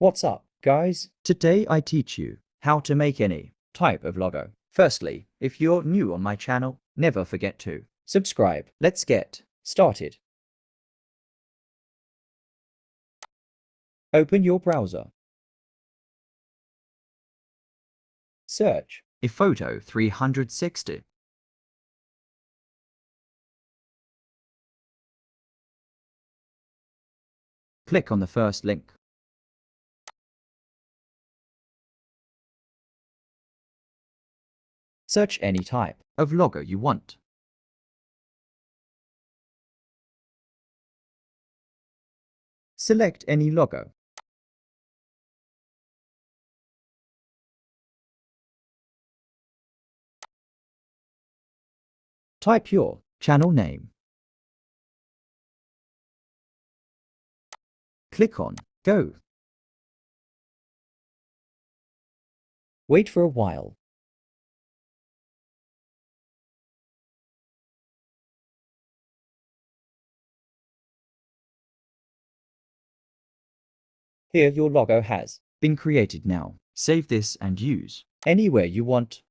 What's up, guys? Today I teach you how to make any type of logo. Firstly, if you're new on my channel, never forget to subscribe. Let's get started. Open your browser. Search iPhoto 360. Click on the first link. Search any type of logo you want. Select any logo. Type your channel name. Click on Go. Wait for a while. Here your logo has been created now. Save this and use anywhere you want.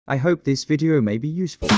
I hope this video may be useful.